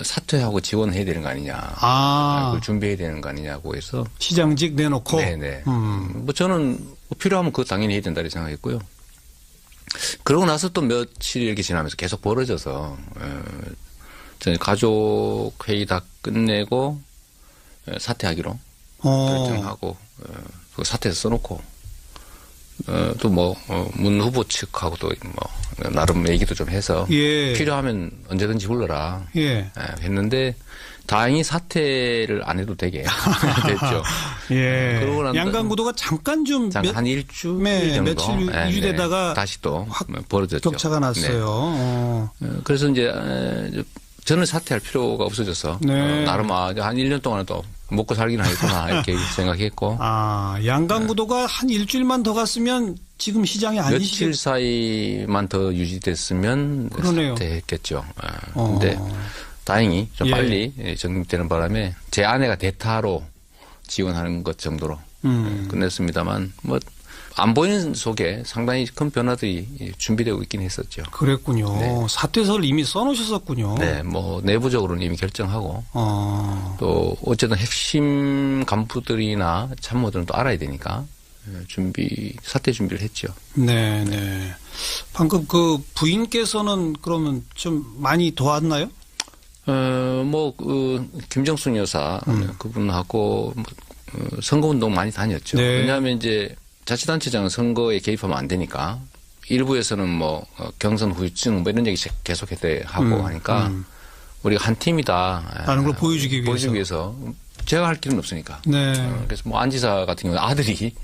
사퇴하고 지원해야 되는 거 아니냐. 그걸 준비해야 되는 거 아니냐고 해서. 시장직 내놓고. 네네. 뭐 저는 필요하면 그거 당연히 해야 된다 생각했고요. 그러고 나서 또 며칠 이렇게 지나면서 계속 벌어져서 저는 가족 회의 다 끝내고 사퇴하기로 결정하고 그 사퇴해서 써놓고 또 뭐 문 후보 측하고 또 뭐 나름 얘기도 좀 해서 예. 필요하면 언제든지 불러라 했는데 다행히 사퇴를 안 해도 되게 됐죠. 예. 양강구도가 잠깐 한 일주일 정도 며칠 유지되다가 다시 또 벌어졌죠. 격차가 났어요. 그래서 이제 저는 사퇴할 필요가 없어져서 나름 한 1년 동안 또 먹고 살기는 하겠구나 이렇게 생각했고. 양강구도가 한 일주일만 더 갔으면 지금 시장이 아니시죠? 며칠 사이만 더 유지됐으면 사퇴했겠죠. 근데 다행히 좀 빨리 정립되는 바람에 제 아내가 대타로 지원하는 것 정도로 끝냈습니다만 뭐 안 보이는 속에 상당히 큰 변화들이 준비되고 있긴 했었죠. 그랬군요. 네. 사퇴서를 이미 써놓으셨었군요. 네, 뭐 내부적으로는 이미 결정하고 또 어쨌든 핵심 간부들이나 참모들은 또 알아야 되니까 사퇴 준비를 했죠. 네, 네. 방금 그 부인께서는 그러면 좀 많이 도왔나요? 김정순 여사 그분하고 선거운동 많이 다녔죠. 네. 왜냐하면 이제 자치단체장은 선거에 개입하면 안 되니까 일부에서는 뭐 경선 후유증 뭐 이런 얘기 계속해서 하고 하니까 우리가 한 팀이다. 라는 걸 보여주기 위해서. 제가 할 길은 없으니까. 네. 그래서 뭐 안 지사 같은 경우는 아들이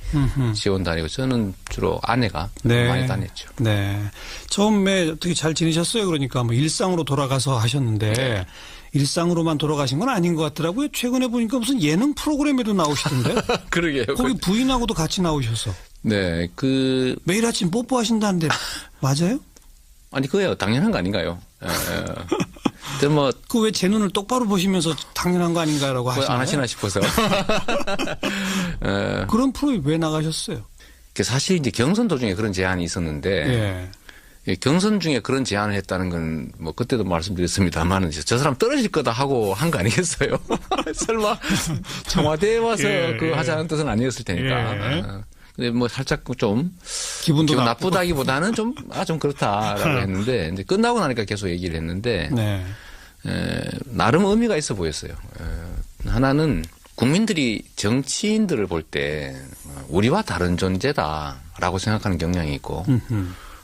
지원 다니고 저는 주로 아내가 많이 다녔죠. 네. 처음에 어떻게 잘 지내셨어요? 그러니까 뭐 일상으로 돌아가서 하셨는데 일상으로만 돌아가신 건 아닌 것 같더라고요. 최근에 보니까 무슨 예능 프로그램에도 나오시던데. 그러게요. 거기 부인하고도 같이 나오셔서. 네. 매일 아침 뽀뽀하신다는데 맞아요? 아니 그거야 당연한 거 아닌가요? 그 왜 제 눈을 똑바로 보시면서 당연한 거 아닌가라고 하시나요? 안 하시나 싶어서. 그런 프로에 왜 나가셨어요? 사실 이제 경선 도중에 그런 제안이 있었는데 경선 중에 그런 제안을 했다는 건 뭐 그때도 말씀드렸습니다만 저 사람 떨어질 거다 하고 한 거 아니겠어요? 설마 청와대에 와서 그 하자는 뜻은 아니었을 테니까. 근데 뭐 살짝 좀 기분 나쁘다기보다는 좀 그렇다라고 했는데 이제 끝나고 나니까 계속 얘기를 했는데 나름 의미가 있어 보였어요. 하나는 국민들이 정치인들을 볼 때 우리와 다른 존재다라고 생각하는 경향이 있고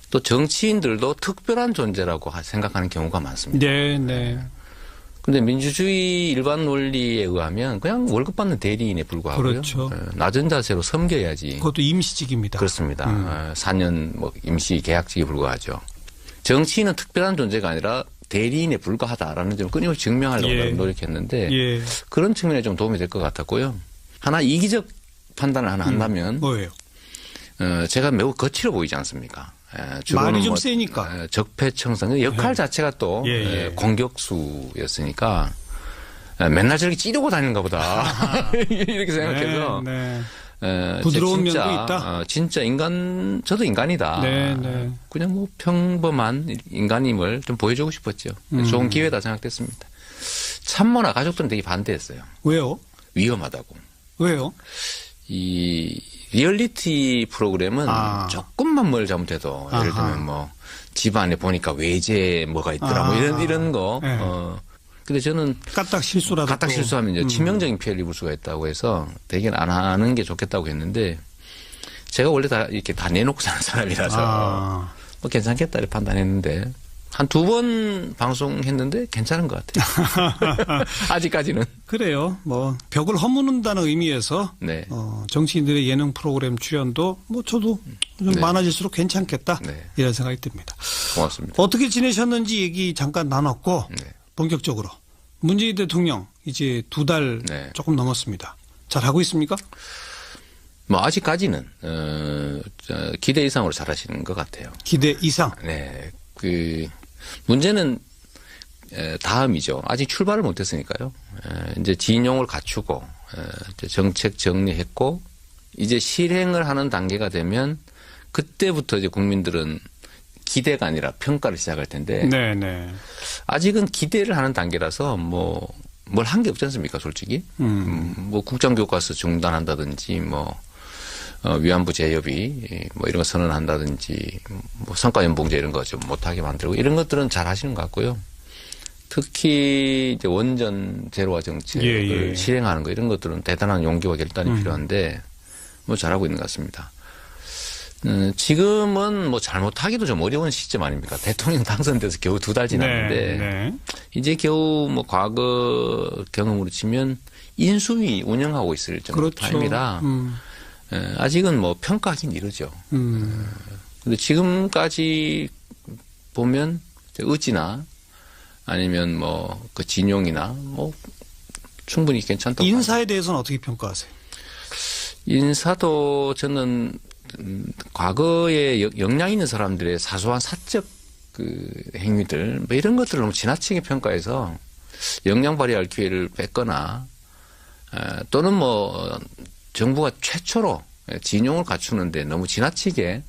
또 정치인들도 특별한 존재라고 생각하는 경우가 많습니다. 네. 근데 민주주의 일반 논리에 의하면 그냥 월급 받는 대리인에 불과하고요. 그렇죠. 낮은 자세로 섬겨야지. 그것도 임시직입니다. 그렇습니다. 4년 뭐 임시 계약직에 불과하죠. 정치인은 특별한 존재가 아니라 대리인에 불과하다라는 점을 끊임없이 증명하려고 노력했는데 그런 측면에 좀 도움이 될 것 같았고요. 하나 이기적 판단을 하나 한다면 뭐예요? 제가 매우 거칠어 보이지 않습니까? 말이 좀 세니까. 적폐청산 역할 자체가 또 공격수였으니까 맨날 저렇게 찌르고 다니는가 보다 이렇게 생각해서 부드러운 면도 있다. 진짜 저도 인간이다. 그냥 뭐 평범한 인간임을 좀 보여주고 싶었죠. 좋은 기회다 생각됐습니다. 참모나 가족들은 되게 반대했어요. 왜요? 위험하다고. 왜요? 이 리얼리티 프로그램은 조금만 뭘 잘못해도 예를 들면 뭐 집안에 보니까 외제 뭐가 있더라 뭐 이런 거. 근데 저는 까딱 실수하면 이제 치명적인 피해를 입을 수가 있다고 해서 대개는 안 하는 게 좋겠다고 했는데 제가 원래 다 이렇게 다 내놓고 사는 사람이라서 뭐 괜찮겠다 이렇게 판단했는데 한 2번 방송했는데 괜찮은 것 같아요. 아직까지는. 그래요. 뭐 벽을 허무는다는 의미에서 정치인들의 예능 프로그램 출연도 뭐 저도 좀 많아질수록 괜찮겠다 이런 생각이 듭니다. 고맙습니다. 어떻게 지내셨는지 얘기 잠깐 나눴고 본격적으로 문재인 대통령 이제 2달 조금 넘었습니다. 잘하고 있습니까? 뭐 아직까지는 기대 이상으로 잘하시는 것 같아요. 기대 이상? 네. 문제는 다음이죠. 아직 출발을 못했으니까요. 이제 진용을 갖추고 정책 정리했고 이제 실행을 하는 단계가 되면 그때부터 이제 국민들은 기대가 아니라 평가를 시작할 텐데 네네. 아직은 기대를 하는 단계라서 뭐 뭘 한 게 없지 않습니까, 솔직히. 뭐 국정교과서 중단한다든지 뭐 위안부 재협의 뭐 이런 거 선언한다든지 뭐 성과연봉제 이런 거 좀 못하게 만들고 이런 것들은 잘 하시는 것 같고요. 특히 이제 원전 제로화 정책을 실행하는 거 이런 것들은 대단한 용기와 결단이 필요한데 뭐 잘하고 있는 것 같습니다. 지금은 뭐 잘못하기도 좀 어려운 시점 아닙니까? 대통령 당선돼서 겨우 2달 지났는데 네. 이제 겨우 뭐 과거 경험으로 치면 인수위 운영하고 있을 정도 그렇죠. 타임이라 아직은 뭐 평가하긴 이르죠. 근데 지금까지 보면 의지나 아니면 뭐 그 진용이나 뭐 충분히 괜찮다고. 인사에 대해서는 어떻게 평가하세요? 인사도 저는 과거에 역량 있는 사람들의 사소한 사적 그 행위들 뭐 이런 것들을 너무 지나치게 평가해서 역량 발휘할 기회를 뺐거나 또는 뭐 정부가 최초로 진용을 갖추는데 너무 지나치게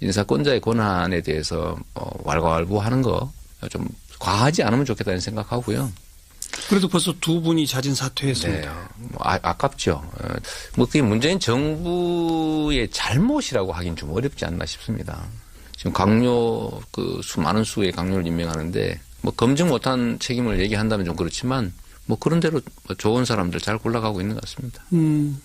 인사권자의 권한에 대해서 왈가왈부하는 거 좀 과하지 않으면 좋겠다는 생각하고요. 그래도 벌써 2분이 자진 사퇴했습니다. 네, 뭐 아깝죠. 뭐 그게 문재인 정부의 잘못이라고 하긴 좀 어렵지 않나 싶습니다. 지금 강요 많은 수의 강요를 임명하는데 뭐 검증 못한 책임을 얘기한다면 좀 그렇지만 뭐 그런 대로 좋은 사람들 잘 골라가고 있는 것 같습니다.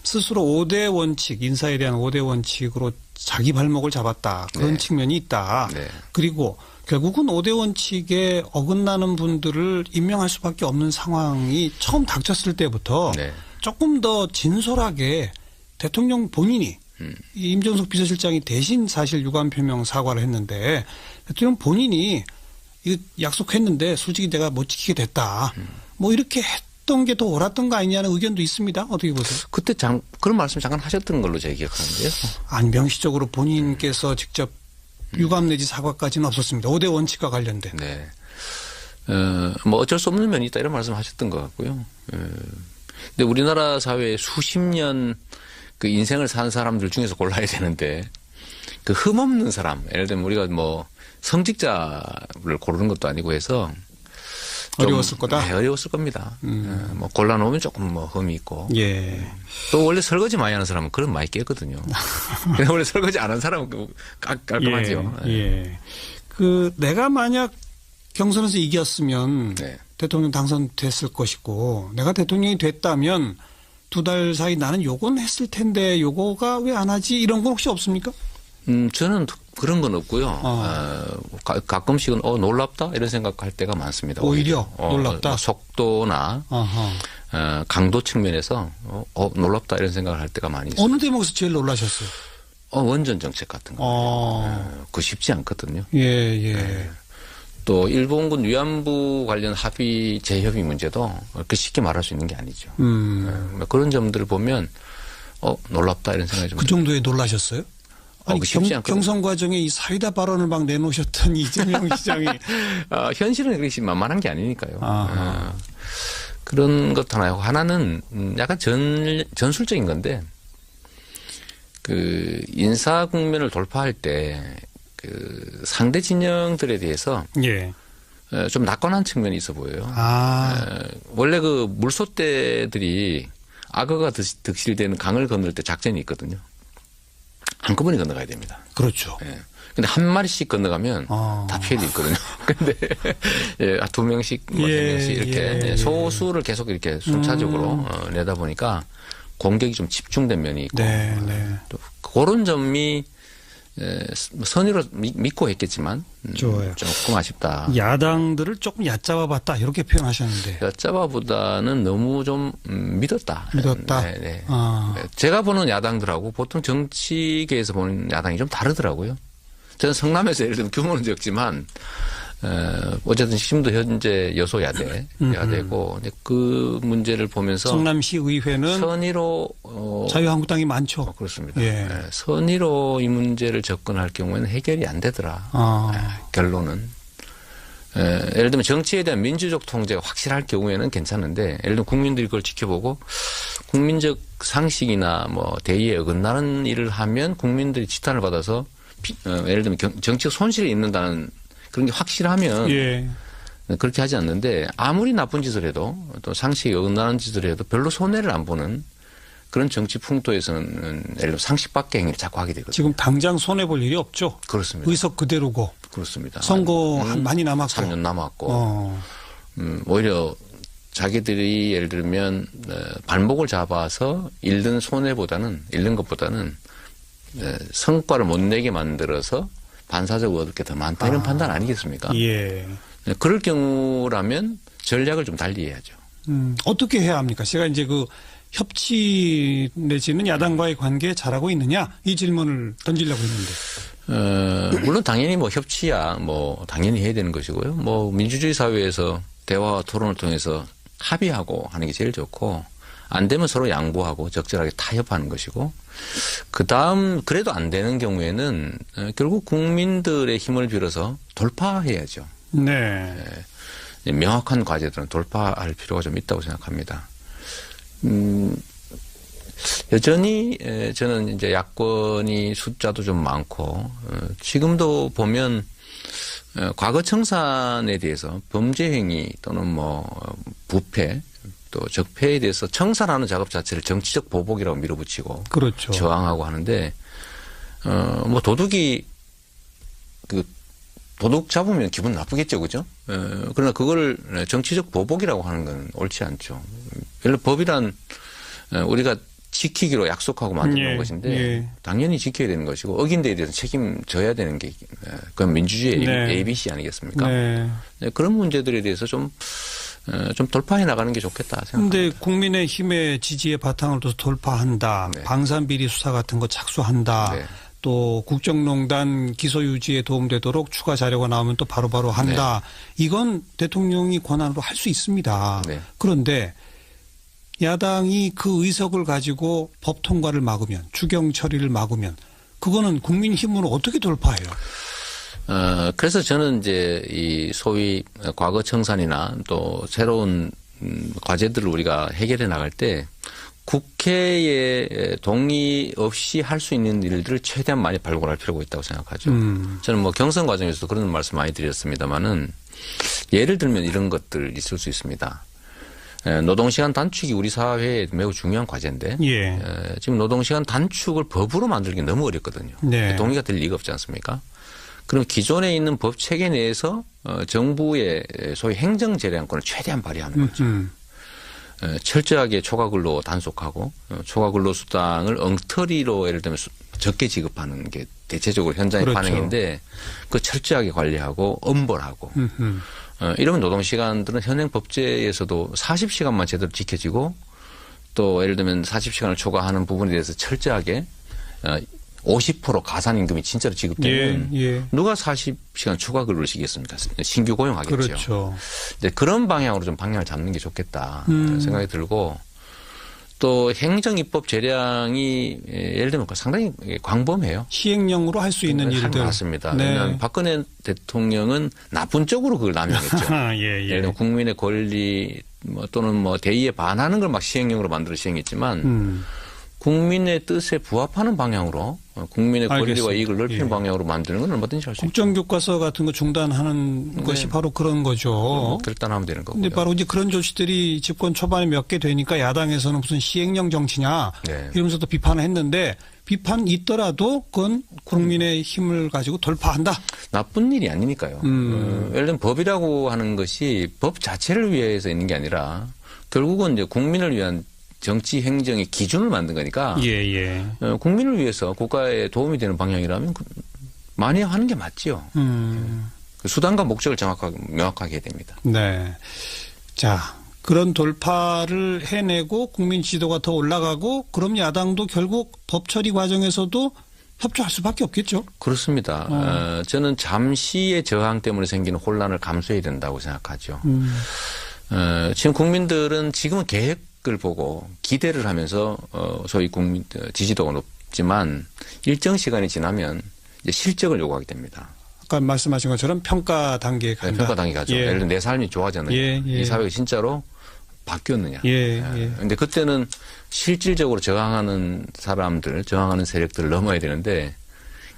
스스로 5대 원칙, 인사에 대한 5대 원칙으로 자기 발목을 잡았다. 그런 측면이 있다. 네. 그리고 결국은 5대 원칙에 어긋나는 분들을 임명할 수밖에 없는 상황이 처음 닥쳤을 때부터 조금 더 진솔하게 대통령 본인이 임종석 비서실장이 대신 사실 유감 표명 사과를 했는데 대통령 본인이 이거 약속했는데 솔직히 내가 못 지키게 됐다. 뭐 이렇게 했던 게 더 옳았던 거 아니냐는 의견도 있습니다. 어떻게 보세요? 그때 그런 말씀 잠깐 하셨던 걸로 제가 기억하는데요. 안병시적으로 본인께서 직접 유감 내지 사과까지는 없었습니다. 5대 원칙과 관련된. 네. 뭐 어쩔 수 없는 면이 있다 이런 말씀 하셨던 것 같고요. 근데 우리나라 사회에 수십 년 그 인생을 산 사람들 중에서 골라야 되는데 그 흠없는 사람, 예를 들면 우리가 뭐 성직자를 고르는 것도 아니고 해서 어려웠을 거다? 네, 어려웠을 겁니다. 뭐 골라놓으면 조금 뭐 흠이 있고. 예. 또 원래 설거지 많이 하는 사람은 그런 많이 깨거든요. 원래 설거지 안 하는 사람은 깔끔하죠. 예. 내가 만약 경선에서 이겼으면 대통령 당선됐을 것이고 내가 대통령이 됐다면 2달 사이 나는 요건 했을 텐데 요거가 왜 안 하지? 이런 건 혹시 없습니까? 저는 그런 건 없고요. 가끔씩은 놀랍다 이런 생각할 때가 많습니다. 오히려 놀랍다. 속도나 강도 측면에서 놀랍다 이런 생각을 할 때가 많이 있어요. 어느 대목에서 제일 놀라셨어요? 원전 정책 같은 거. 그거 쉽지 않거든요. 예. 또 일본군 위안부 관련 합의 재협의 문제도 그렇게 쉽게 말할 수 있는 게 아니죠. 그런 점들을 보면 놀랍다 이런 생각이 좀. 그 정도에 놀라셨어요? 아니, 경선 과정에 이 사이다 발언을 막 내놓으셨던 이재명 시장이. 현실은 그렇게 만만한 게 아니니까요. 그런 것 하나요. 하나는 약간 전술적인 건데, 그 인사 국면을 돌파할 때 그 상대 진영들에 대해서 좀 낙관한 측면이 있어 보여요. 원래 그 물소떼들이 악어가 득실되는 강을 건널 때 작전이 있거든요. 한꺼번에 건너가야 됩니다. 그렇죠. 근데 한 마리씩 건너가면 다 피해도 있거든요. 근데 2명씩, 3명씩 이렇게 소수를 계속 이렇게 순차적으로 내다 보니까 공격이 좀 집중된 면이 있고 또 그런 점이 선의로 믿고 했겠지만 좋아요. 조금 아쉽다. 야당들을 조금 얕잡아봤다 이렇게 표현하셨는데. 얕잡아보다는 너무 좀 믿었다. 네. 제가 보는 야당들하고 보통 정치계에서 보는 야당이 좀 다르더라고요. 저는 성남에서 예를 들면 규모는 적지만 어쨌든 힘도 현재 여소야대가 되고 그 문제를 보면서 성남시 의회는 선의로 자유한국당이 많죠. 그렇습니다. 선의로 이 문제를 접근할 경우에는 해결이 안 되더라. 결론은. 예를 들면 정치에 대한 민주적 통제가 확실할 경우에는 괜찮은데 예를 들면 국민들이 그걸 지켜보고 국민적 상식이나 뭐 대의에 어긋나는 일을 하면 국민들이 지탄을 받아서 예를 들면 정치적 손실이 있는다는 그런 게 확실하면 예. 그렇게 하지 않는데 아무리 나쁜 짓을 해도 또 상식에 어긋나는 짓을 해도 별로 손해를 안 보는 그런 정치 풍토에서는 예를 들면 상식 밖의 행위를 자꾸 하게 되거든요. 지금 당장 손해볼 일이 없죠. 그렇습니다. 의석 그대로고. 그렇습니다. 선거 많이 남았고. 3년 남았고. 오히려 자기들이 예를 들면 발목을 잡아서 잃는 것보다는 성과를 못 내게 만들어서 반사적으로 얻을 게 더 많다 이런 판단 아니겠습니까? 예. 그럴 경우라면 전략을 좀 달리 해야죠. 어떻게 해야 합니까? 제가 이제 그 협치 내지는 야당과의 관계에 잘하고 있느냐 이 질문을 던지려고 했는데. 물론 당연히 뭐 협치야 뭐 당연히 해야 되는 것이고요. 뭐 민주주의 사회에서 대화와 토론을 통해서 합의하고 하는 게 제일 좋고 안 되면 서로 양보하고 적절하게 타협하는 것이고 그다음 그래도 안 되는 경우에는 결국 국민들의 힘을 빌어서 돌파해야죠. 네. 명확한 과제들은 돌파할 필요가 좀 있다고 생각합니다. 여전히 저는 이제 야권이 숫자도 좀 많고 지금도 보면 과거 청산에 대해서 범죄 행위 또는 뭐 부패 또 적폐에 대해서 청산하는 작업 자체를 정치적 보복이라고 밀어붙이고 그렇죠. 저항하고 하는데 뭐 도둑이 도둑 잡으면 기분 나쁘겠죠, 그죠? 그러나 그걸 정치적 보복이라고 하는 건 옳지 않죠. 예를 들어 법이란 우리가 지키기로 약속하고 만드는 것인데 당연히 지켜야 되는 것이고 어긴 데에 대해서 책임져야 되는 게 그건 민주주의의 ABC 아니겠습니까? 그런 문제들에 대해서 좀 돌파해 나가는 게 좋겠다 생각합니다. 그런데 국민의힘의 지지의 바탕을 둬서 돌파한다. 방산비리 수사 같은 거 착수한다. 또 국정농단 기소 유지에 도움되도록 추가 자료가 나오면 또 바로바로 한다. 이건 대통령이 권한으로 할 수 있습니다. 그런데 야당이 그 의석을 가지고 법 통과를 막으면 추경 처리를 막으면 그거는 국민힘으로 어떻게 돌파해요? 그래서 저는 이제 이 소위 과거 청산이나 또 새로운 과제들을 우리가 해결해 나갈 때 국회의 동의 없이 할 수 있는 일들을 최대한 많이 발굴할 필요가 있다고 생각하죠. 저는 뭐 경선 과정에서도 그런 말씀 많이 드렸습니다만은 예를 들면 이런 것들 있을 수 있습니다. 노동시간 단축이 우리 사회에 매우 중요한 과제인데 지금 노동시간 단축을 법으로 만들기 너무 어렵거든요. 동의가 될 리가 없지 않습니까? 그럼 기존에 있는 법 체계 내에서 정부의 소위 행정 재량권을 최대한 발휘하는 거죠. 철저하게 초과근로 단속하고 초과근로 수당을 엉터리로 예를 들면 적게 지급하는 게 대체적으로 현장의 반응인데 그 철저하게 관리하고 엄벌하고 이러면 노동시간들은 현행 법제에서도 40시간만 제대로 지켜지고 또 예를 들면 40시간을 초과하는 부분에 대해서 철저하게 50% 가산임금이 진짜로 지급되면 누가 40시간 추가 근로를 시키겠습니까? 신규 고용하겠죠. 그렇죠. 그런 방향으로 좀 방향을 잡는 게 좋겠다 생각이 들고 또 행정입법 재량이 예를 들면 상당히 광범해요. 시행령으로 할 수 있는 일들. 맞습니다. 왜냐하면 박근혜 대통령은 나쁜 쪽으로 그걸 남용했죠. 예를 들면 국민의 권리 또는 뭐 대의에 반하는 걸 막 시행령으로 만들어 시행했지만 국민의 뜻에 부합하는 방향으로 국민의 권리와 이익을 넓히는 방향으로 만드는 건 얼마든지 할 수 있죠. 국정교과서 같은 거 중단하는 것이 바로 그런 거죠. 결단하면 되는 거고요. 근데 바로 이제 그런 조치들이 집권 초반에 몇 개 되니까 야당에서는 무슨 시행령 정치냐 이러면서 또 비판을 했는데 비판 있더라도 그건 국민의 힘을 가지고 돌파한다. 나쁜 일이 아니니까요. 예를 들면 법이라고 하는 것이 법 자체를 위해서 있는 게 아니라 결국은 이제 국민을 위한 정치 행정의 기준을 만든 거니까 국민을 위해서 국가에 도움이 되는 방향이라면 많이 하는 게 맞지요. 수단과 목적을 명확하게 해야 됩니다. 네. 자, 그런 돌파를 해내고 국민 지도가 더 올라가고 그럼 야당도 결국 법 처리 과정에서도 협조할 수밖에 없겠죠. 그렇습니다. 저는 잠시의 저항 때문에 생기는 혼란을 감수해야 된다고 생각하죠. 지금 국민들은 지금은 계획을 보고 기대를 하면서 소위 국민 지지도가 높지만 일정 시간이 지나면 이제 실적을 요구하게 됩니다. 아까 말씀하신 것처럼 평가 단계에 간다. 평가 단계 가죠. 예를 들어 내 삶이 좋아졌느냐. 이 사회가 진짜로 바뀌었느냐. 근데 그때는 실질적으로 저항하는 사람들, 저항하는 세력들을 넘어야 되는데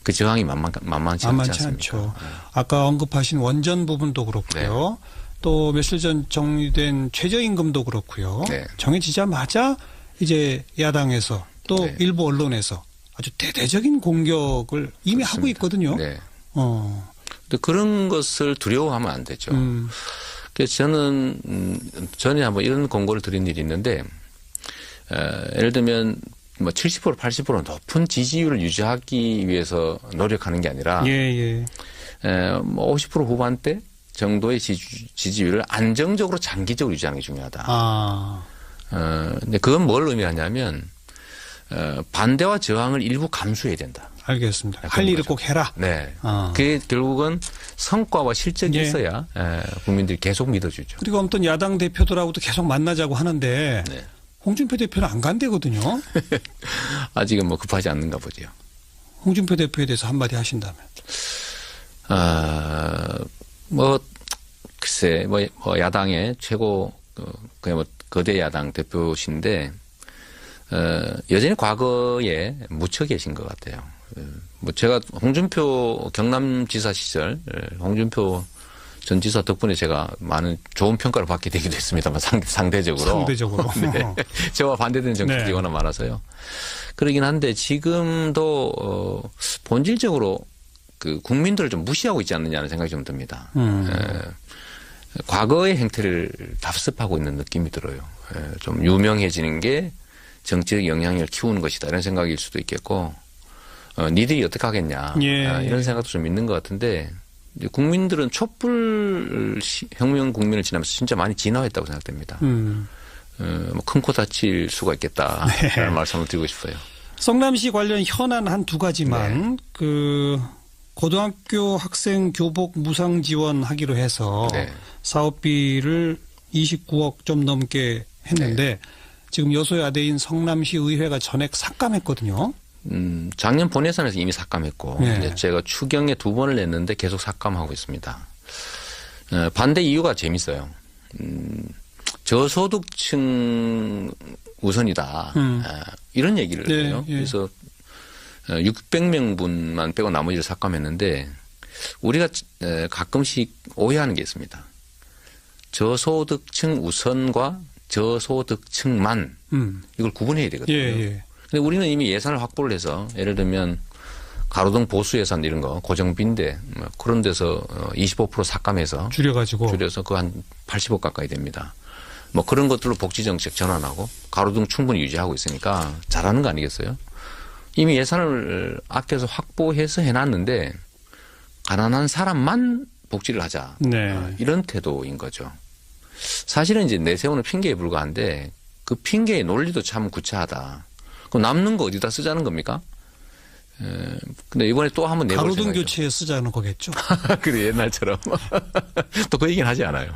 그 저항이 만만치 않습니다. 않죠. 아까 언급하신 원전 부분도 그렇고요. 네. 또 며칠 전 정리된 최저임금도 그렇고요. 네. 정해지자마자 이제 야당에서 또 네. 일부 언론에서 아주 대대적인 공격을 이미 그렇습니다. 하고 있거든요. 네. 근데 그런 것을 두려워하면 안 되죠. 그래서 저는 전에 한번 이런 공고를 드린 일이 있는데 예를 들면 뭐 70% 80% 높은 지지율을 유지하기 위해서 노력하는 게 아니라 뭐 50% 후반대 정도의 지지율을 안정적으로 장기적으로 유지하는 게 중요하다. 근데 그건 뭘 의미하냐면 반대와 저항을 일부 감수해야 된다. 알겠습니다. 할 일을 꼭 해라. 네. 그게 결국은 성과와 실적이 있어야 국민들이 계속 믿어주죠. 그리고 어떤 야당 대표들하고도 계속 만나자고 하는데 네. 홍준표 대표는 안 간대거든요. 아직은 뭐 급하지 않는가 보죠. 홍준표 대표에 대해서 한마디 하신다면. 뭐 글쎄 뭐 야당의 최고 그냥 뭐 거대 야당 대표신데 여전히 과거에 묻혀 계신 것 같아요. 뭐 제가 홍준표 경남지사 시절 홍준표 전 지사 덕분에 제가 많은 좋은 평가를 받게 되기도 했습니다만 상대적으로. 네. 저와 반대되는 정책들이 워낙 많아서요. 그러긴 한데 지금도 본질적으로 그 국민들을 좀 무시하고 있지 않느냐는 생각이 좀 듭니다. 과거의 행태를 답습하고 있는 느낌이 들어요. 좀 유명해지는 게 정치적 영향력을 키우는 것이다 이런 생각일 수도 있겠고 니들이 어떻게 하겠냐 이런 생각도 좀 있는 것 같은데 국민들은 촛불 혁명 국민을 지나면서 진짜 많이 진화했다고 생각됩니다. 뭐 큰 코 다칠 수가 있겠다 라는 말씀을 드리고 싶어요. 성남시 관련 현안 한 두 가지만 그 고등학교 학생 교복 무상 지원하기로 해서 사업비를 29억 좀 넘게 했는데 지금 여소야대인 성남시 의회가 전액 삭감했거든요. 작년 본예산에서 이미 삭감했고 이제 제가 추경에 2번을 냈는데 계속 삭감하고 있습니다. 반대 이유가 재밌어요. 저소득층 우선이다. 이런 얘기를 해요. 그래서 600명분만 빼고 나머지를 삭감했는데 우리가 가끔씩 오해하는 게 있습니다. 저소득층 우선과 저소득층만 이걸 구분해야 되거든요. 근데 우리는 이미 예산을 확보를 해서 예를 들면 가로등 보수 예산 이런 거 고정비인데 그런 데서 25% 삭감해서 줄여서 그 한 80억 가까이 됩니다. 뭐 그런 것들로 복지정책 전환하고 가로등 충분히 유지하고 있으니까 잘하는 거 아니겠어요? 이미 예산을 아껴서 확보해서 해놨는데 가난한 사람만 복지를 하자. 이런 태도인 거죠. 사실은 이제 내세우는 핑계에 불과한데 그 핑계의 논리도 참 구차하다. 그럼 남는 거 어디다 쓰자는 겁니까? 근데 이번에 또 한번 내볼 가로등 교체에 쓰자는 거겠죠. 그래 옛날처럼 또 그 얘기는 하지 않아요.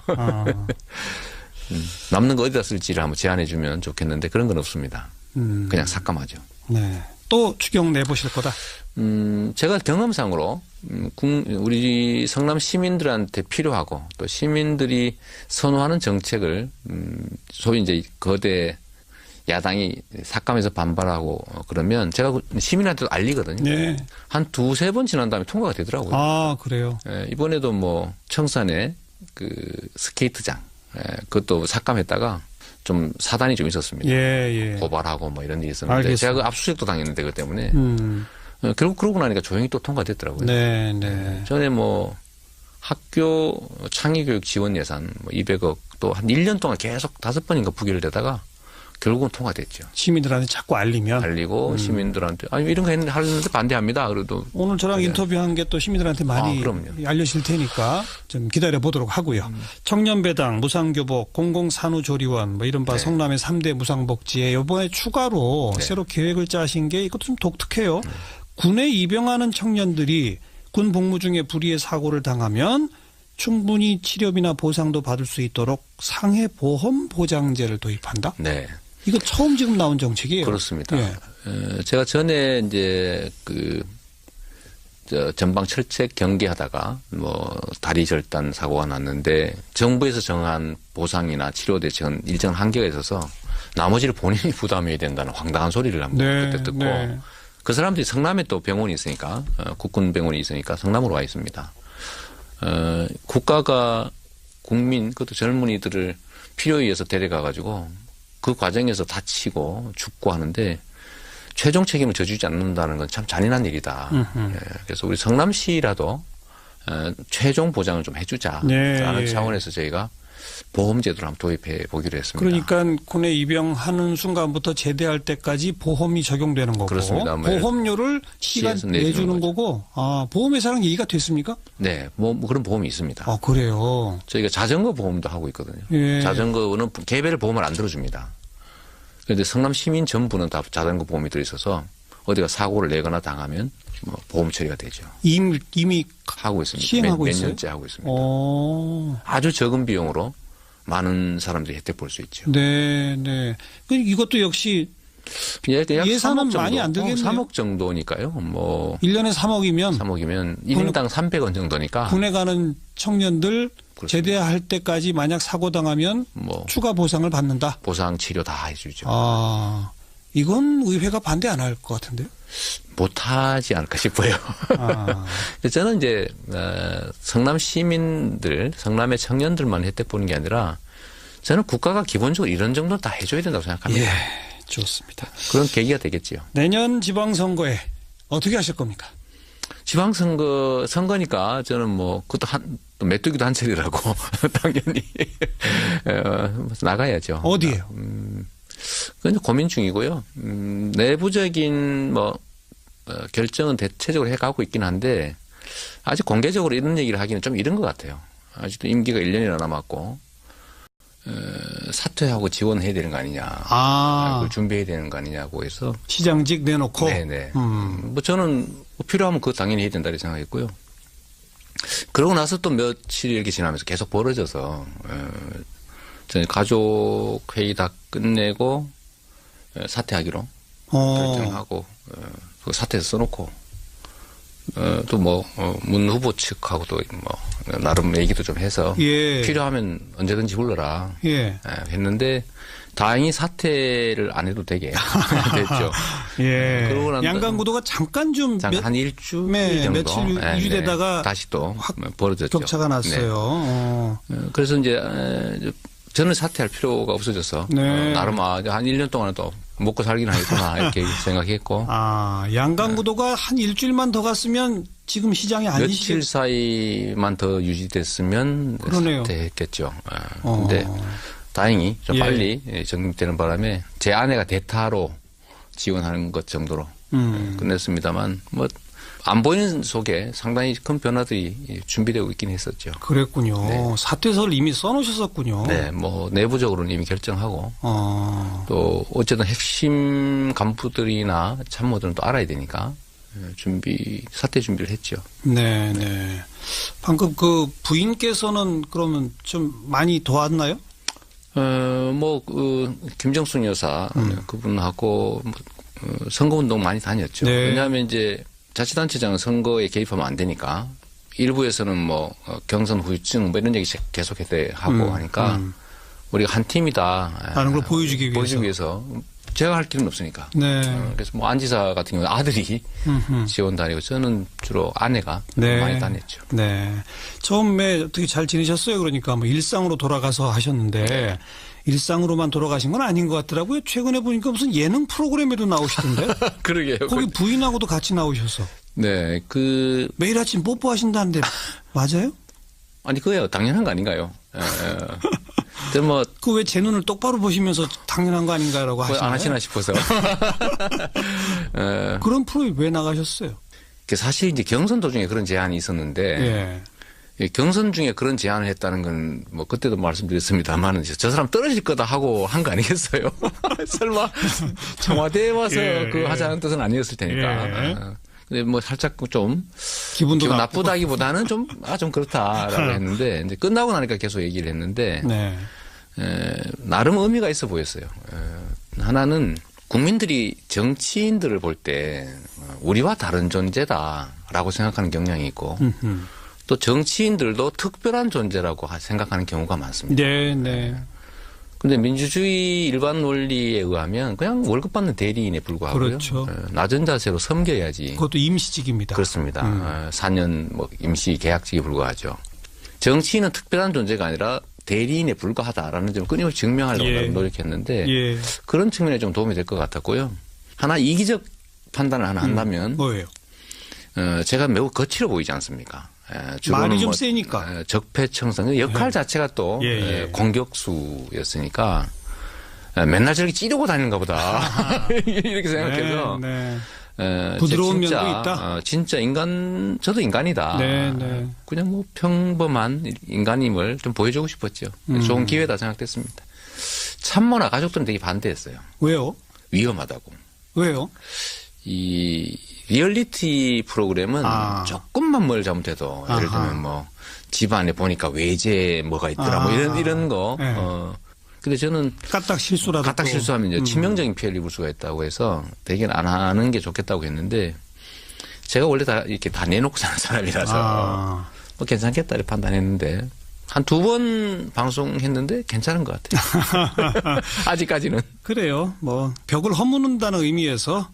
남는 거 어디다 쓸지를 한번 제안해 주면 좋겠는데 그런 건 없습니다. 그냥 삭감하죠. 네. 또 추경 내보실 거다. 제가 경험상으로 우리 성남 시민들한테 필요하고 또 시민들이 선호하는 정책을 소위 이제 거대 야당이 삭감해서 반발하고 그러면 제가 시민한테도 알리거든요. 한 2-3번 지난 다음에 통과가 되더라고요. 아, 그래요? 이번에도 뭐 청산에 그 스케이트장 그것도 삭감했다가 좀 사단이 좀 있었습니다. 고발하고 뭐 이런 일이 있었는데 알겠습니다. 제가 그 압수수색도 당했는데 그것 때문에 결국 그러고 나니까 조용히 또 통과됐더라고요. 전에 뭐 학교 창의교육 지원 예산 뭐 200억 또 한 1년 동안 계속 5번인가 부결되다가 결국은 통과됐죠. 시민들한테 자꾸 알리고 시민들한테 아니 이런 거 하는데 반대합니다. 그래도 오늘 저랑 인터뷰한 게 또 시민들한테 많이 알려질 테니까 좀 기다려 보도록 하고요. 청년배당, 무상교복, 공공산후조리원 뭐 이른바 성남의 3대 무상복지에 이번에 추가로 새로 계획을 짜신 게 이것도 좀 독특해요. 군에 입영하는 청년들이 군 복무 중에 불의의 사고를 당하면 충분히 치료비나 보상도 받을 수 있도록 상해보험 보장제를 도입한다? 이거 처음 지금 나온 정책이에요. 그렇습니다. 제가 전에 이제 전방 철책 경기하다가 뭐 다리 절단 사고가 났는데 정부에서 정한 보상이나 치료 대책은 일정 한계가 있어서 나머지를 본인이 부담해야 된다는 황당한 소리를 한번 그때 듣고 그 사람들이 성남에 또 병원이 있으니까 국군 병원이 있으니까 성남으로 와 있습니다. 국가가 국민 그것도 젊은이들을 필요에 의해서 데려가 가지고 그 과정에서 다치고 죽고 하는데 최종 책임을 져주지 않는다는 건 참 잔인한 일이다. 그래서 우리 성남시라도 최종 보장을 좀 해주자라는 차원에서 저희가 보험제도를 한번 도입해 보기로 했습니다. 그러니까 군에 입영하는 순간부터 제대할 때까지 보험이 적용되는 거고 그렇습니다. 보험료를 시가 내주는 거고 보험회사랑 얘기가 됐습니까? 네. 뭐 그런 보험이 있습니다. 그래요. 저희가 자전거 보험도 하고 있거든요. 예. 자전거는 개별 보험을 안 들어줍니다. 그런데 성남 시민 전부는 다 자전거 보험이 들어있어서 어디가 사고를 내거나 당하면 뭐 보험 처리가 되죠. 이미 하고 있습니다. 시행하고 몇 있어요? 년째 하고 있습니다. 아주 적은 비용으로 많은 사람들이 혜택 볼 수 있죠. 네, 네. 이것도 역시 예산은 많이 안 들겠네요. 3억 정도니까요. 뭐 1년에 3억이면 1인당 300원 정도니까 군에 가는 청년들 그렇습니다. 제대할 때까지 만약 사고 당하면 뭐 추가 보상을 받는다. 보상 치료 다 해주죠. 이건 의회가 반대 안 할 것 같은데요? 못하지 않을까 싶어요. 저는 이제 성남 시민들, 성남의 청년들만 혜택 보는 게 아니라 저는 국가가 기본적으로 이런 정도는 다 해줘야 된다고 생각합니다. 예, 좋습니다. 그런 계기가 되겠지요. 내년 지방선거에 어떻게 하실 겁니까? 선거니까 저는 뭐 그것도 또 메뚜기도 한 차례라고 당연히 나가야죠. 어디에요? 그건 고민 중이고요. 내부적인 결정은 대체적으로 해가고 있긴 한데 아직 공개적으로 이런 얘기를 하기는 좀 이른 것 같아요. 아직도 임기가 1년이나 남았고 사퇴하고 지원해야 되는 거 아니냐. 그걸 준비해야 되는 거 아니냐고 해서 시장직 내놓고. 네네. 뭐 저는 필요하면 그거 당연히 해야 된다 이렇게 생각했고요. 그러고 나서 또 며칠 이렇게 지나면서 계속 벌어져서 저는 가족 회의 다 끝내고 사퇴하기로 결정하고 그 사퇴해서 써놓고 또 문 후보 측하고도 나름 얘기도 좀 해서 필요하면 언제든지 불러라 했는데 다행히 사퇴를 안 해도 되게 됐죠. 그러고 양강구도가 잠깐 한 일주일 정도 며칠 유지되다가 다시 또 벌어졌죠. 격차가 났어요. 그래서 이제 저는 사퇴할 필요가 없어져서 나름 한 1년 동안은 또 먹고 살기는 하겠구나 이렇게 생각했고. 양강구도가 한 일주일만 더 갔으면 지금 시장이 아니시죠? 며칠 사이만 더 유지됐으면 사퇴했겠죠. 근데 다행히 좀 빨리 정립되는 바람에 제 아내가 대타로 지원하는 것 정도로 끝냈습니다.만 안 보이는 속에 상당히 큰 변화들이 준비되고 있긴 했었죠. 그랬군요. 사퇴서를 이미 써놓으셨었군요. 네, 내부적으로는 이미 결정하고 또 어쨌든 핵심 간부들이나 참모들은 또 알아야 되니까 사퇴 준비를 했죠. 네. 방금 그 부인께서는 그러면 좀 많이 도왔나요? 김정순 여사 그분하고 선거운동 많이 다녔죠. 왜냐하면 이제 자치단체장은 선거에 개입하면 안 되니까 일부에서는 경선 후유증 이런 얘기 계속해서 하고 하니까 우리가 한 팀이다 하는 걸 보여주기 위해서 제가 할 길은 없으니까. 그래서 안지사 같은 경우는 아들이 지원 다니고 저는 주로 아내가 많이 다녔죠. 처음에 어떻게 잘 지내셨어요? 그러니까 일상으로 돌아가서 하셨는데 일상으로만 돌아가신 건 아닌 것 같더라고요. 최근에 보니까 무슨 예능 프로그램에도 나오시던데. 그러게요. 거기 부인하고도 같이 나오셔서. 네, 매일 아침 뽀뽀하신다는데 맞아요? 아니 그거야 당연한 거 아닌가요? 그 왜 제 눈을 똑바로 보시면서 당연한 거 아닌가라고 하시나요? 안 하시나 싶어서. 그런 프로에 왜 나가셨어요? 사실 이제 경선 도중에 그런 제안이 있었는데 경선 중에 그런 제안을 했다는 건 그때도 말씀드렸습니다만 저 사람 떨어질 거다 하고 한 거 아니겠어요? 설마 청와대에 와서 그 하자는 뜻은 아니었을 테니까. 근데 살짝 좀 기분 나쁘다기보다는 좀 그렇다라고 했는데 이제 끝나고 나니까 계속 얘기를 했는데 나름 의미가 있어 보였어요. 하나는 국민들이 정치인들을 볼 때 우리와 다른 존재다라고 생각하는 경향이 있고 또 정치인들도 특별한 존재라고 생각하는 경우가 많습니다. 근데 민주주의 일반 논리에 의하면 그냥 월급 받는 대리인에 불과하고요. 그렇죠. 낮은 자세로 섬겨야지. 그것도 임시직입니다. 그렇습니다. 4년 뭐 임시 계약직에 불과하죠. 정치인은 특별한 존재가 아니라 대리인에 불과하다라는 점을 끊임없이 증명하려고 노력했는데 그런 측면에 좀 도움이 될 것 같았고요. 하나 이기적 판단을 하나 한다면 뭐예요? 제가 매우 거칠어 보이지 않습니까? 말이 좀 세니까. 적폐청산 역할 자체가 또 공격수였으니까 맨날 저렇게 찌르고 다니는가 보다 이렇게 생각해서 부드러운 진짜, 면도 있다. 진짜 저도 인간이다. 그냥 뭐 평범한 인간임을 좀 보여주고 싶었죠. 좋은 기회다 생각됐습니다. 참모나 가족들은 되게 반대했어요. 왜요? 위험하다고. 왜요? 이 리얼리티 프로그램은 조금만 뭘 잘못해도 예를 들면 뭐 집안에 보니까 외제 뭐가 있더라 뭐 이런 거. 근데 저는 까딱 실수하면 이제 치명적인 피해를 입을 수가 있다고 해서 대개는 안 하는 게 좋겠다고 했는데 제가 원래 다 이렇게 다 내놓고 사는 사람이라서 뭐 괜찮겠다 이렇게 판단했는데 한 2번 방송했는데 괜찮은 것 같아요. 아직까지는. 그래요. 뭐 벽을 허무는다는 의미에서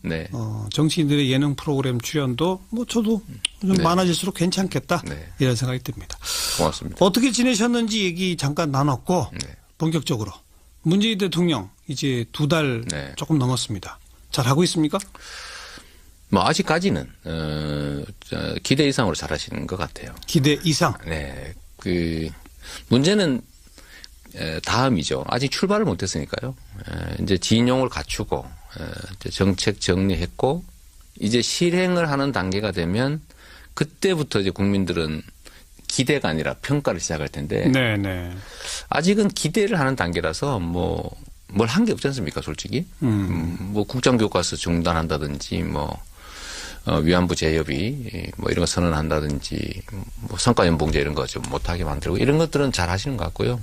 정치인들의 예능 프로그램 출연도 뭐 저도 좀 많아질수록 괜찮겠다 이런 생각이 듭니다. 고맙습니다. 어떻게 지내셨는지 얘기 잠깐 나눴고 본격적으로 문재인 대통령 이제 2달 조금 넘었습니다. 잘하고 있습니까? 뭐 아직까지는 기대 이상으로 잘하시는 것 같아요. 기대 이상? 네. 문제는 다음이죠. 아직 출발을 못했으니까요. 이제 진용을 갖추고 이제 정책 정리했고 이제 실행을 하는 단계가 되면 그때부터 이제 국민들은 기대가 아니라 평가를 시작할 텐데 아직은 기대를 하는 단계라서 뭐 뭘 한 게 없지 않습니까, 솔직히. 뭐 국정교과서 중단한다든지 뭐 위안부 재협의 뭐 이런 거 선언한다든지 뭐 성과연봉제 이런 거 좀 못하게 만들고 이런 것들은 잘 하시는 것 같고요.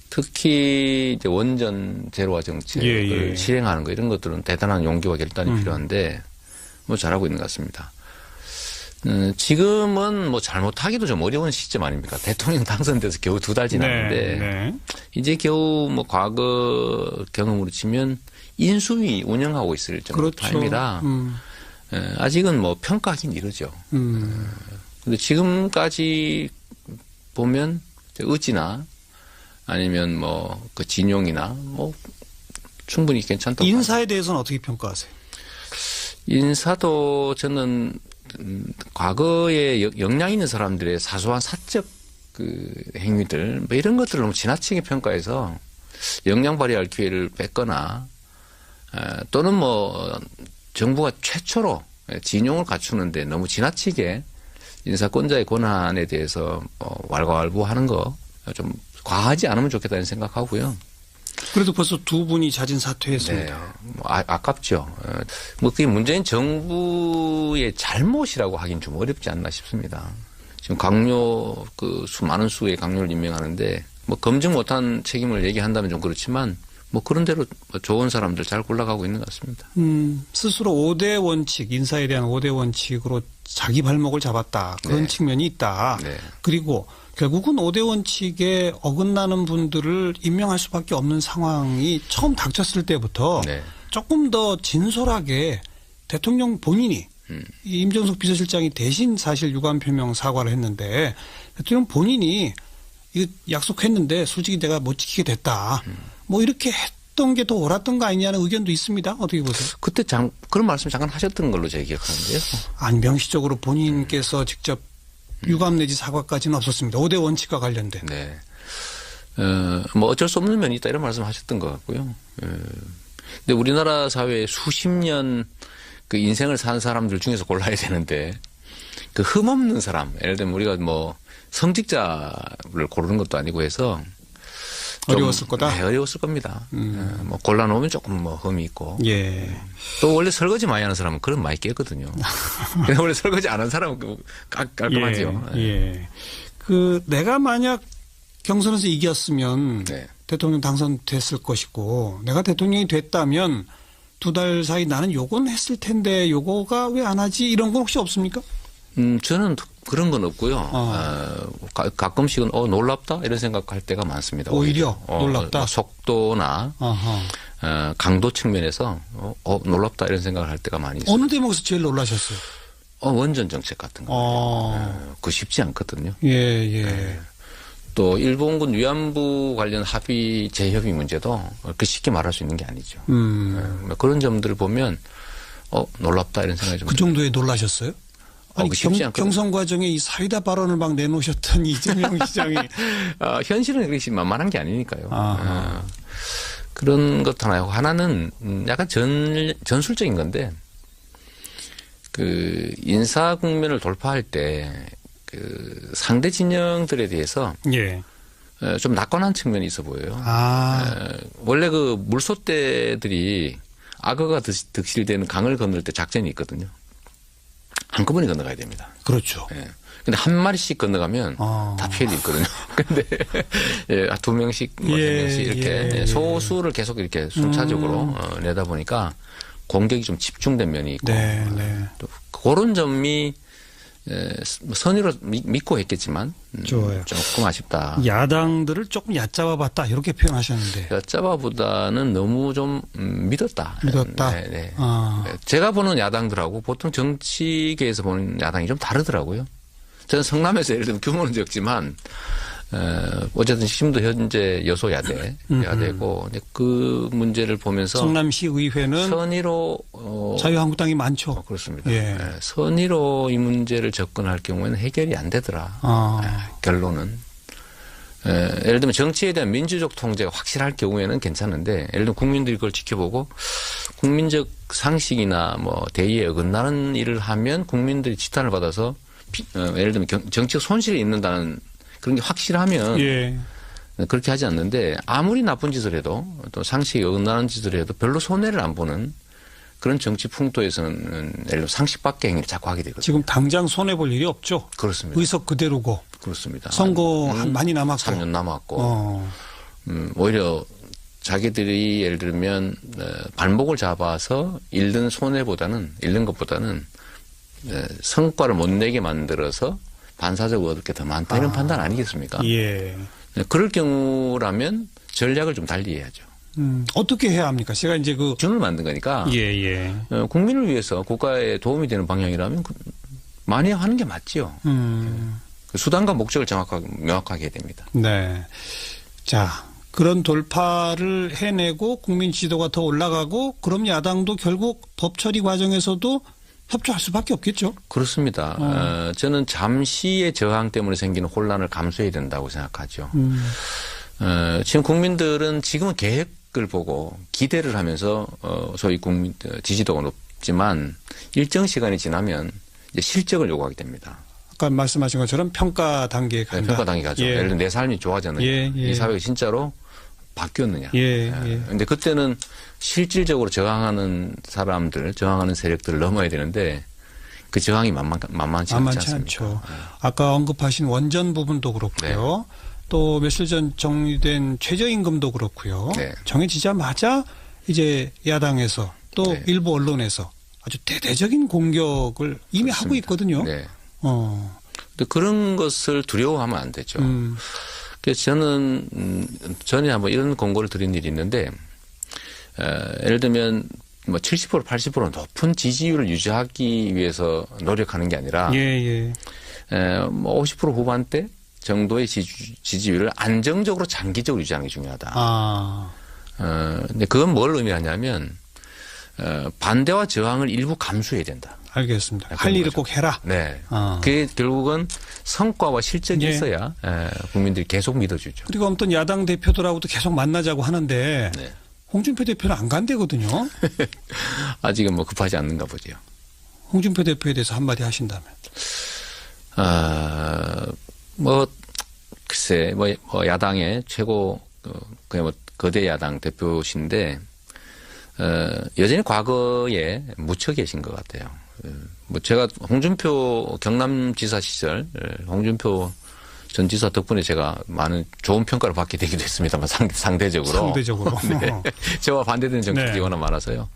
특히 이제 원전 제로화 정책을 실행하는 거 이런 것들은 대단한 용기와 결단이 필요한데 뭐 잘하고 있는 것 같습니다. 지금은 뭐 잘못하기도 좀 어려운 시점 아닙니까? 대통령 당선돼서 겨우 2달 지났는데 이제 겨우 뭐 과거 경험으로 치면 인수위 운영하고 있을 정도 타입이라 아직은 뭐 평가하긴 이르죠. 근데 지금까지 보면 의지나 아니면 뭐 그 진용이나 뭐 충분히 괜찮다고. 인사에 대해서는 어떻게 평가하세요? 인사도 저는 과거에 역량 있는 사람들의 사소한 사적 그 행위들 뭐 이런 것들을 너무 지나치게 평가해서 역량 발휘할 기회를 뺐거나 또는 뭐 정부가 최초로 진용을 갖추는데 너무 지나치게 인사권자의 권한에 대해서 왈가왈부하는 거 좀 과하지 않으면 좋겠다는 생각하고요. 그래도 벌써 2분이 자진 사퇴했습니다. 뭐 아깝죠. 뭐 그게 문재인 정부의 잘못이라고 하긴 좀 어렵지 않나 싶습니다. 지금 강요 많은 수의 강요를 임명하는데 뭐 검증 못한 책임을 얘기한다면 좀 그렇지만 뭐 그런 대로 좋은 사람들 잘 골라가고 있는 것 같습니다. 스스로 5대 원칙, 인사에 대한 5대 원칙으로 자기 발목을 잡았다. 그런 측면이 있다. 그리고 결국은 5대 원칙에 어긋나는 분들을 임명할 수밖에 없는 상황이 처음 닥쳤을 때부터 조금 더 진솔하게 대통령 본인이 임종석 비서실장이 대신 사실 유감 표명 사과를 했는데 대통령 본인이 이거 약속했는데 솔직히 내가 못 지키게 됐다. 뭐 이렇게 했던 게 더 옳았던 거 아니냐는 의견도 있습니다. 어떻게 보세요? 그때 그런 말씀 잠깐 하셨던 걸로 제가 기억하는데요. 아니 명시적으로 본인께서 직접 유감 내지 사과까지는 없었습니다. 5대 원칙과 관련된. 뭐 어쩔 수 없는 면이 있다 이런 말씀 하셨던 것 같고요. 근데 우리나라 사회에 수십 년 그 인생을 산 사람들 중에서 골라야 되는데 그 흠없는 사람, 예를 들면 우리가 뭐 성직자를 고르는 것도 아니고 해서 어려웠을 거다? 네, 어려웠을 겁니다. 뭐 골라놓으면 조금 뭐 흠이 있고. 또 원래 설거지 많이 하는 사람은 그런 많이 깨거든요. 원래 설거지 안 하는 사람은 깔끔하죠. 내가 만약 경선에서 이겼으면 대통령 당선됐을 것이고 내가 대통령이 됐다면 2달 사이 나는 요건 했을 텐데 요거가 왜 안 하지? 이런 건 혹시 없습니까? 저는 그런 건 없고요. 가끔씩은 놀랍다 이런 생각할 때가 많습니다. 오히려 놀랍다. 속도나 강도 측면에서 놀랍다 이런 생각을 할 때가 많이 있어요. 어느 대목에서 제일 놀라셨어요? 원전 정책 같은 거. 그거 쉽지 않거든요. 예. 또 일본군 위안부 관련 합의 재협의 문제도 그렇게 쉽게 말할 수 있는 게 아니죠. 그런 점들을 보면 놀랍다 이런 생각이 좀. 그 정도에 놀라셨어요? 아니, 경선 과정에 이 사이다 발언을 막 내놓으셨던 이재명 시장이. 현실은 그렇게 만만한 게 아니니까요. 그런 것 하나요. 하나는 약간 전술적인 건데, 그 인사 국면을 돌파할 때 그 상대 진영들에 대해서 좀 낙관한 측면이 있어 보여요. 원래 그 물소떼들이 악어가 득실되는 강을 건널 때 작전이 있거든요. 한꺼번에 건너가야 됩니다. 그렇죠. 근데 한 마리씩 건너가면 다 피해를 입거든요. 근데 두 명씩, 세 명씩 이렇게 소수를 계속 이렇게 순차적으로 내다 보니까 공격이 좀 집중된 면이 있고 또 그런 점이 선의로 믿고 했겠지만 조금 아쉽다. 야당들을 조금 얕잡아봤다 이렇게 표현하셨는데. 얕잡아보다는 너무 좀 믿었다. 네. 제가 보는 야당들하고 보통 정치계에서 보는 야당이 좀 다르더라고요. 저는 성남에서 예를 들면 규모는 적지만 어쨌든 힘도 현재 야대고 그 문제를 보면서 성남시 의회는 선의로 자유한국당이 많죠. 그렇습니다. 선의로 이 문제를 접근할 경우에는 해결이 안 되더라. 결론은 예를 들면 정치에 대한 민주적 통제가 확실할 경우에는 괜찮은데 예를 들면 국민들이 그걸 지켜보고 국민적 상식이나 뭐 대의에 어긋나는 일을 하면 국민들이 지탄을 받아서 예를 들면 정치적 손실이 있는다는 그런 게 확실하면 그렇게 하지 않는데 아무리 나쁜 짓을 해도 또 상식에 어긋나는 짓을 해도 별로 손해를 안 보는 그런 정치 풍토에서는 예를 들어 상식 밖의 행위를 자꾸 하게 되거든요. 지금 당장 손해볼 일이 없죠. 그렇습니다. 의석 그대로고. 그렇습니다. 선거 많이 남았고. 3년 남았고. 오히려 자기들이 예를 들면 발목을 잡아서 잃는 것보다는 성과를 못 내게 만들어서 반사적으로 얻을 게 더 많다 이런 판단 아니겠습니까? 그럴 경우라면 전략을 좀 달리 해야죠. 어떻게 해야 합니까? 제가 이제 준을 만든 거니까. 국민을 위해서 국가에 도움이 되는 방향이라면 많이 하는 게 맞지요. 수단과 목적을 명확하게 해야 됩니다. 네. 자, 그런 돌파를 해내고 국민 지도가 더 올라가고 그럼 야당도 결국 법 처리 과정에서도 협조할 수밖에 없겠죠. 그렇습니다. 저는 잠시의 저항 때문에 생기는 혼란을 감수해야 된다고 생각하죠. 지금 국민들은 지금은 계획을 보고 기대를 하면서 소위 국민 지지도가 높지만 일정 시간이 지나면 이제 실적을 요구하게 됩니다. 아까 말씀하신 것처럼 평가 단계에 간다. 평가 단계 가죠. 예를 들어 내 삶이 좋아졌느냐. 이 사회가 진짜로 바뀌었느냐. 근데 그때는 실질적으로 저항하는 세력들을 넘어야 되는데 그 저항이 만만치 않죠. 아까 언급하신 원전 부분도 그렇고요. 또 며칠 전 정리된 최저임금도 그렇고요. 정해지자마자 이제 야당에서 또 일부 언론에서 아주 대대적인 공격을 이미 하고 있거든요. 근데 그런 것을 두려워하면 안 되죠. 그래서 저는 전에 한번 이런 공고를 드린 일이 있는데 예를 들면 뭐 70% 80% 높은 지지율을 유지하기 위해서 노력하는 게 아니라 뭐 50% 후반대 정도의 지지율을 안정적으로 장기적으로 유지하는 게 중요하다. 근데 그건 뭘 의미하냐면 반대와 저항을 일부 감수해야 된다. 알겠습니다. 할 일을 꼭 해라. 그게 결국은 성과와 실적이 있어야 국민들이 계속 믿어주죠. 그리고 아무튼 야당 대표들하고도 계속 만나자고 하는데 홍준표 대표는 안 간대거든요. 아직은 뭐 급하지 않는가 보죠. 홍준표 대표에 대해서 한마디 하신다면. 글쎄, 야당의 최고, 그냥 거대 야당 대표신데, 여전히 과거에 묻혀 계신 것 같아요. 제가 홍준표 경남지사 시절, 홍준표 전 지사 덕분에 제가 많은 좋은 평가를 받게 되기도 했습니다만, 상대적으로. 저와 반대되는 정책이 워낙 많아서요.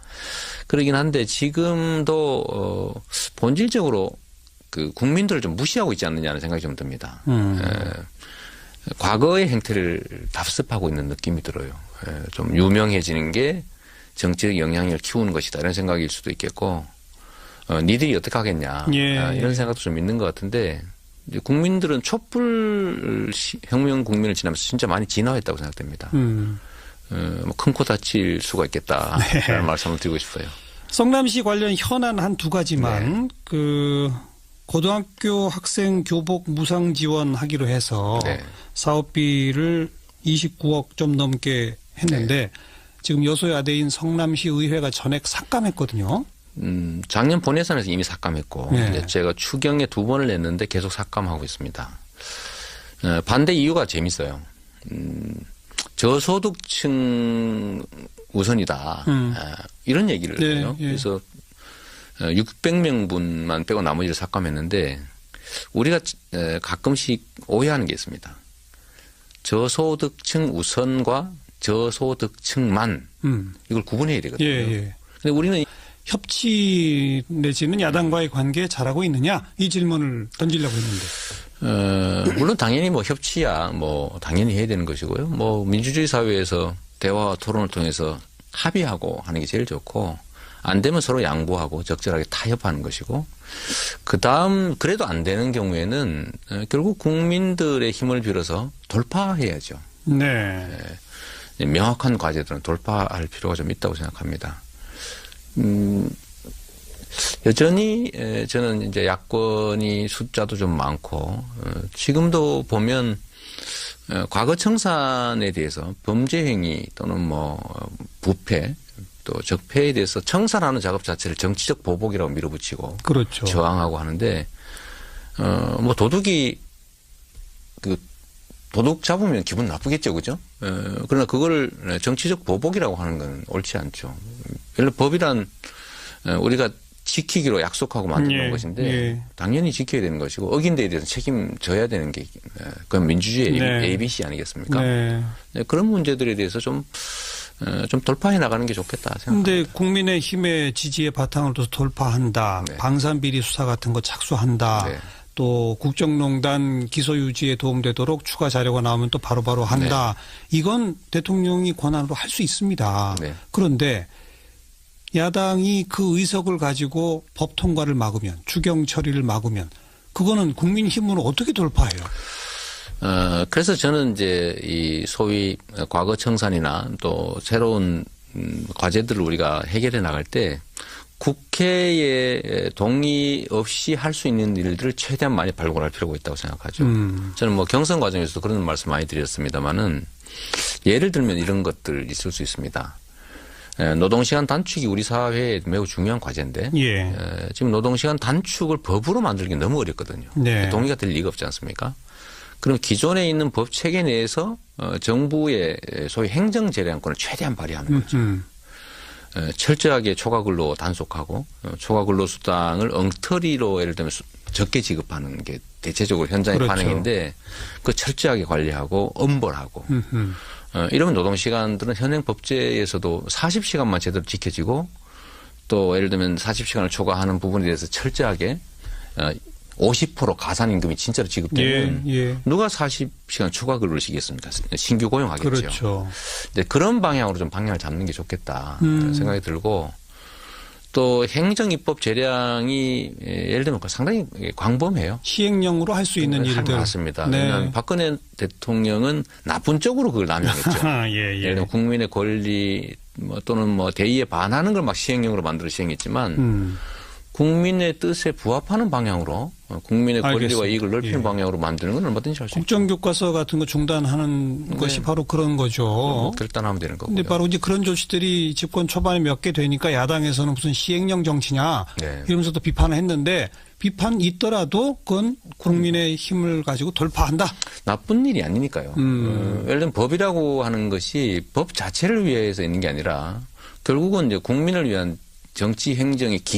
그러긴 한데, 지금도, 본질적으로 그 국민들을 좀 무시하고 있지 않느냐는 생각이 좀 듭니다. 과거의 행태를 답습하고 있는 느낌이 들어요. 좀 유명해지는 게 정치적 영향력을 키우는 것이다 이런 생각일 수도 있겠고 니들이 어떻게 하겠냐 이런 생각도 좀 있는 것 같은데 이제 국민들은 촛불 혁명 국민을 지나면서 진짜 많이 진화했다고 생각됩니다. 뭐 큰 코 다칠 수가 있겠다 라는 말씀을 드리고 싶어요. 성남시 관련 현안 한 두 가지만 그 고등학교 학생 교복 무상 지원하기로 해서 사업비를 29억 좀 넘게 했는데 지금 여소야대인 성남시 의회가 전액 삭감했거든요. 작년 본예산에서 이미 삭감했고 이제 제가 추경에 2번을 냈는데 계속 삭감하고 있습니다. 반대 이유가 재밌어요. 저소득층 우선이다. 이런 얘기를 해요. 그래서 600명분만 빼고 나머지를 삭감했는데 우리가 가끔씩 오해하는 게 있습니다. 저소득층 우선과 저소득층만 이걸 구분해야 되거든요. 근데 우리는 협치 내지는 야당과의 관계에 잘하고 있느냐 이 질문을 던지려고 했는데. 물론 당연히 뭐 협치야 뭐 당연히 해야 되는 것이고요. 뭐 민주주의 사회에서 대화와 토론을 통해서 합의하고 하는 게 제일 좋고 안 되면 서로 양보하고 적절하게 타협하는 것이고 그다음 그래도 안 되는 경우에는 결국 국민들의 힘을 빌어서 돌파해야죠. 명확한 과제들은 돌파할 필요가 좀 있다고 생각합니다. 여전히 저는 이제 야권이 숫자도 좀 많고 지금도 보면 과거 청산에 대해서 범죄 행위 또는 뭐 부패 또 적폐에 대해서 청산하는 작업 자체를 정치적 보복이라고 밀어붙이고 저항하고 하는데 뭐 도둑이 그 도둑 잡으면 기분 나쁘겠죠, 그죠? 그러나 그걸 정치적 보복이라고 하는 건 옳지 않죠. 예를 들어 법이란 우리가 지키기로 약속하고 만드는 것인데 당연히 지켜야 되는 것이고 어긴 데에 대해서 책임져야 되는 게 그건 민주주의의 ABC 아니겠습니까? 그런 문제들에 대해서 좀 돌파해 나가는 게 좋겠다 생각합니다. 그런데 국민의힘의 지지의 바탕을 둬서 돌파한다. 방산비리 수사 같은 거 착수한다. 또 국정농단 기소 유지에 도움되도록 추가 자료가 나오면 또 바로바로 한다. 이건 대통령이 권한으로 할 수 있습니다. 그런데 야당이 그 의석을 가지고 법 통과를 막으면 추경 처리를 막으면 그거는 국민힘으로 어떻게 돌파해요? 그래서 저는 이제 이 소위 과거 청산이나 또 새로운 과제들을 우리가 해결해 나갈 때 국회의 동의 없이 할 수 있는 일들을 최대한 많이 발굴할 필요가 있다고 생각하죠. 저는 뭐 경선 과정에서도 그런 말씀 많이 드렸습니다만은 예를 들면 이런 것들 있을 수 있습니다. 노동시간 단축이 우리 사회에 매우 중요한 과제인데 지금 노동시간 단축을 법으로 만들기 너무 어렵거든요. 동의가 될 리가 없지 않습니까? 그럼 기존에 있는 법 체계 내에서 정부의 소위 행정 재량권을 최대한 발휘하는 거죠. 철저하게 초과근로 단속하고 초과근로 수당을 엉터리로 예를 들면 적게 지급하는 게 대체적으로 현장의 반응인데 그 철저하게 관리하고 엄벌하고 이러면 노동시간들은 현행 법제에서도 40시간만 제대로 지켜지고 또 예를 들면 40시간을 초과하는 부분에 대해서 철저하게 50% 가산임금이 진짜로 지급되면 누가 40시간 추가 근로를 시겠습니까? 신규 고용하겠죠. 근데 그런 방향으로 좀 방향을 잡는 게 좋겠다 생각이 들고 또 행정입법 재량이 예를 들면 상당히 광범해요. 시행령으로 할 수 있는 일들. 맞습니다. 왜냐하면 박근혜 대통령은 나쁜 쪽으로 그걸 남용했죠. 예를 들면 국민의 권리 또는 뭐 대의에 반하는 걸 막 시행령으로 만들어 시행했지만 국민의 뜻에 부합하는 방향으로 국민의 권리와 이익을 넓히는 방향으로 만드는 건 얼마든지 할 수 있죠. 국정교과서 같은 거 중단하는 것이 바로 그런 거죠. 결단하면 되는 거고요. 근데 바로 이제 그런 조치들이 집권 초반에 몇 개 되니까 야당에서는 무슨 시행령 정치냐 이러면서 또 비판을 했는데 비판 있더라도 그건 국민의 힘을 가지고 돌파한다. 나쁜 일이 아니니까요. 예를 들면 법이라고 하는 것이 법 자체를 위해서 있는 게 아니라 결국은 이제 국민을 위한 정치 행정의 기준